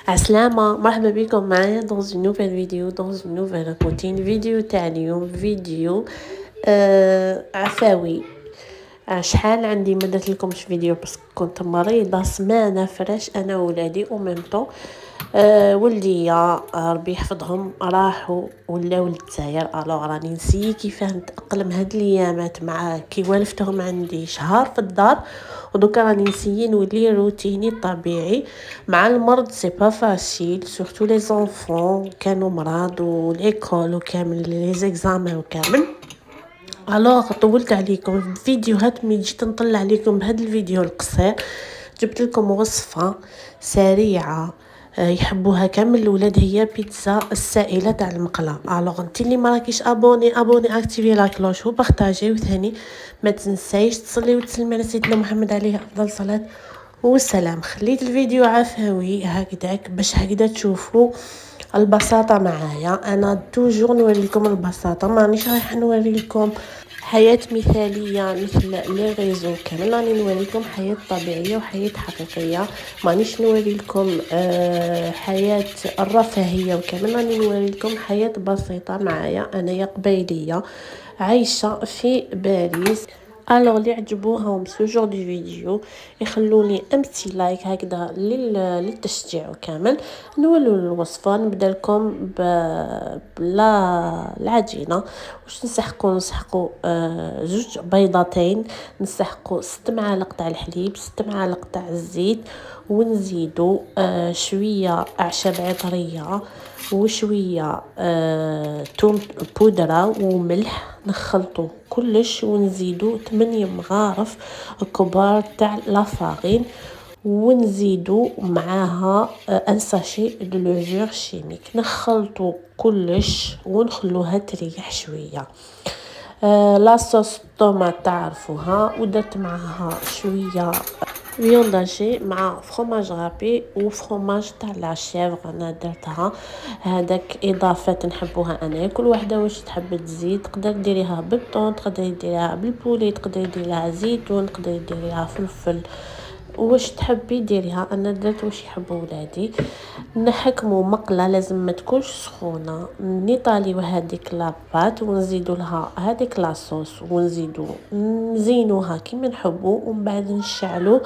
عسلامة، مرحبا بكم معايا dans une nouvelle vidéo dans une nouvelle routine. فيديو تاع اليوم فيديو عفوي. شحال عندي ما درت لكمش فيديو بس كنت مريضة سمانة فرش انا وولادي او ميم طون. ولدي ربي يحفظهم راحوا ولاو للجزائر. الوغ راني نسيي كيفاه نتاقلم هاد الايامات مع كي والفتهم عندي شهر في الدار، ودوكا راني نسيي نولي روتيني الطبيعي مع المرض. سي با فاسيل سورتو لي زونفون كانوا مرض وليكول وكامل لي زيكزامان وكامل. الوغ طولت عليكم الفيديوهات، ملي جيت نطلع عليكم بهذا الفيديو القصير جبت لكم وصفه سريعه يحبوها كامل الولاد، هي بيتزا السائله تاع المقله. الوغ انت اللي ما راكيش ابوني اكتيفي لا كلوش وبارطاجي، وثاني ما تنسايش تصلي وتسلمي على سيدنا محمد عليه افضل صلاه والسلام. خليت الفيديو عفوي هكذاك باش هكذا تشوفوا البساطه معايا. انا توجور نوري لكم البساطه، مانيش رايحه نوري لكم حياة مثالية مثل لي ريزو كامل، راني نوريكم حياة طبيعية وحياة حقيقية. مانيش نوري لكم حياة الرفاهية وكامل، راني نوري لكم حياة بسيطة معايا انايا قبيلية عايشة في باريس. الوغ اللي عجبوهم سو جور دو فيديو يخلوني امتي لايك هكذا للتشجيع وكامل. نولوا الوصفه. نبدا لكم بلا العجينه. واش نسحقوا زوج بيضتين، نسحقوا 6 معالق تاع الحليب، 6 معالق تاع الزيت، ونزيدوا شويه اعشاب عطريه وشويه توم بودره وملح. نخلطوا كلش ونزيدوا 8 مغارف كبار تاع لافارين، ونزيدوا معاها ان ساشي دو لوفور شيميك. نخلطوا كلش ونخلوها تريح شويه. لا صوص طوماط تعرفوها، ودرت معاها شويه فيونداشي مع فروماج غابي وفروماج تاع لا شيفغ انا درتها. هذاك اضافات نحبوها انا، كل وحده واش تحب تزيد. تقدر ديريها بالطون، تقدر ديريها بالبولي، تقدر ديريها زيتون، تقدر ديريها فلفل، واش تحبي ديريها. انا درت واش يحبوا ولادي. نحكموا مقله لازم ما تكونش سخونه، نيطاليو هذيك لاباط ونزيدوا لها هذيك لاصوص ونزيدوا نزينوها كيما نحبوا، ومن بعد نشعلوا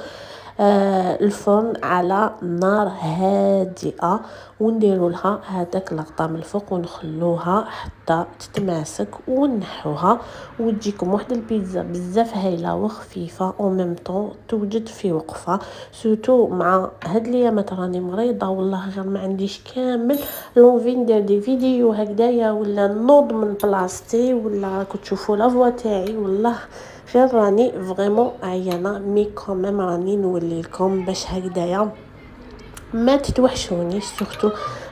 الفرن على نار هادئه ونديروا لها هذاك الغطاء من الفوق ونخلوها حتى تتماسك ونحوها، وتجيكم واحده البيتزا بزاف هايله وخفيفه او ميم طون توجد في وقفه. سورتو مع هاد الايامات راني مريضه والله غير ما عنديش كامل لونفي ندير دي فيديو هكذايا ولا نوض من بلاصتي ولا راكم تشوفوا لا فوا تاعي، والله غير راني فريمون عيانه. مي كوميم راني نولي لكم باش هكذايا ما تتوحشونيش. سورتو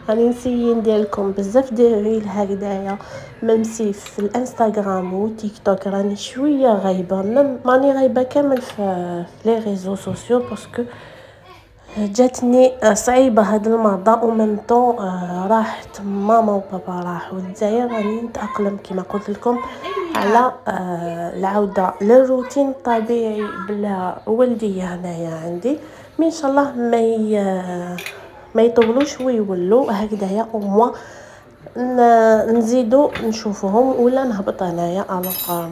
راني نسيي ندير لكم بزاف دي ريل هكذايا، ميمسي في الانستغرام وتيك توك راني شويه غايبه، ماني غايبه كامل في لي ريزو سوسيو باسكو جاتني صعيبه هاد المرضى او ميم طون. راحت ماما وبابا راحوا للجزائر، راني نتاقلم كما قلت لكم على العوده للروتين الطبيعي بلا ولدي هنايا عندي. مي ان شاء الله ما يطولوش ويولوا هكذايا او موا نزيدو نشوفوهم ولا نهبط انايا. الوغ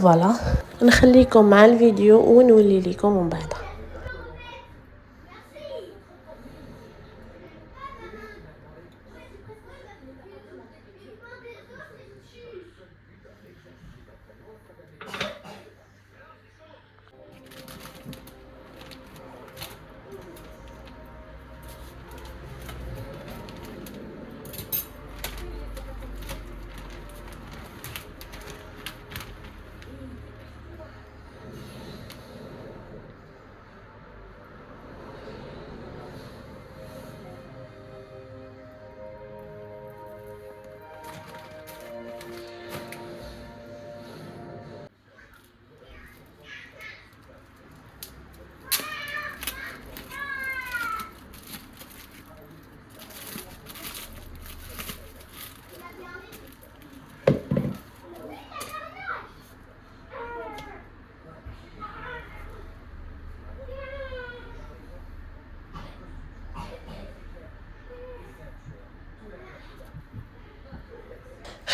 فوالا نخليكم مع الفيديو ونولي لكم من بعد.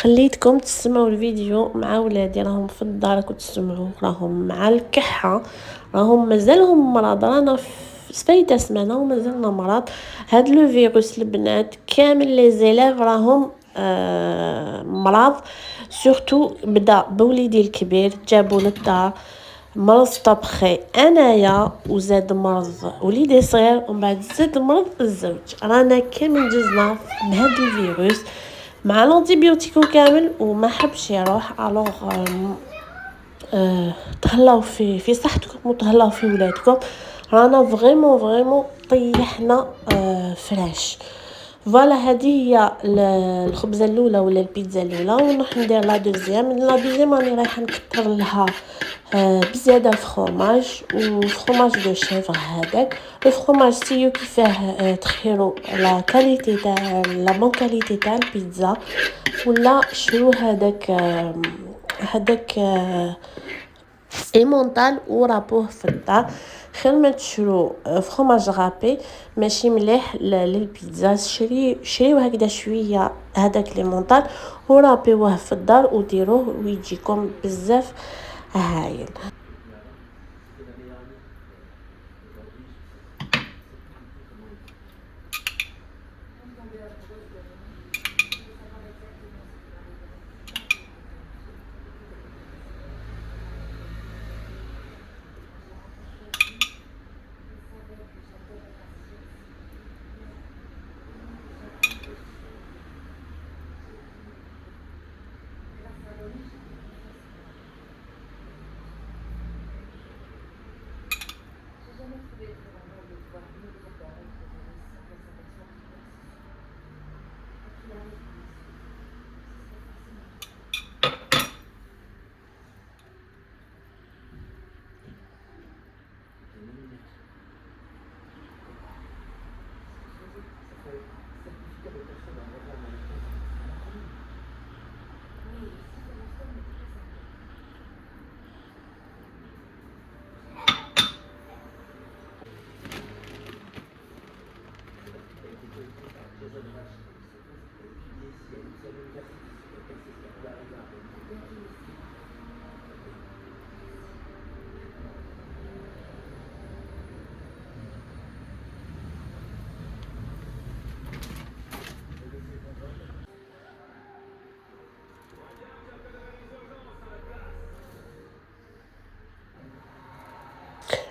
خليتكم تسمعوا الفيديو مع ولادي، راهم في الدار كتسمعوا، راهم مع الكحه، راهم مازالهم مرض، رانا في سفايته سمانه ومازلنا مرض. هاد لو فيروس البنات كامل لي زيلاف راهم مرض. سورتو بدا بوليدي الكبير، جابو للدار مرض طبخي انايا، وزاد مرض وليدي صغير، ومن بعد زاد مرض الزوج. رانا كامل جزنا بهاد الفيروس مع لانتيبيوتيكو كامل وما حبش يروح. الوغ تهلاو في صحتكم وتهلاو في ولادكم. رانا فريمون طيحنا فراش. فوالا هذه هي الخبزه الاولى ولا البيتزا الاولى، ونروح ندير لا دوزيام راني رايحه نكثر لها بزاده فرomage وفرomage دو شيفر. هذاك الفرomage سيو كيفاه تخيروا لا كاليتي تاع لا بون كاليتي تاع البيتزا، ولا شرو هذاك ايمونطال ورابوه في الدار. خير ما تشرو فرomage غابي ماشي مليح للبيتزا. شريو هكذا شويه هذاك ليمونطال ورابيوه في الدار وديروه ويجيكم بزاف هايل.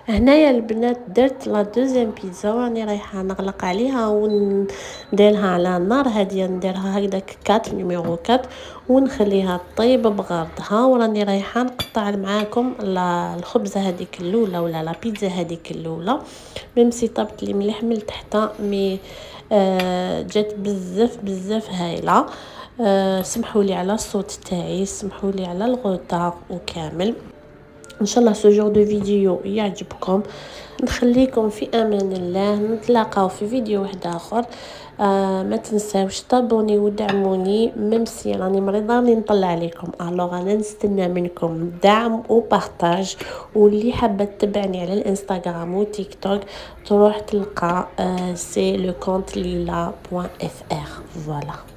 هنايا البنات درت لا دوزيام بيتزا وراني رايحه نغلق عليها ونديرها على النار هاديه، نديرها هكذاك 4 نيميرو 4 ونخليها طيب بغرضها. وراني رايحه نقطع معاكم الخبزه هذيك الاولى ولا لا بيتزا هذيك الاولى، ميم سي طابت لي مليح من تحت مي جات بزاف هايله. سمحوا لي على الصوت تاعي، سمحوا لي على الغوطه وكامل. ان شاء الله سو جور دو فيديو يعجبكم. نخليكم في امان الله، نتلاقاو في فيديو واحد اخر. ما تنساوش تابوني ودعموني، ميم سي راني مريضه راني نطلع عليكم. الوغ انا نستنى منكم دعم وبارطاج، واللي حابه تتبعني على الانستغرام وتيك توك تروح تلقى سي لو كونت lila.fr. فوالا.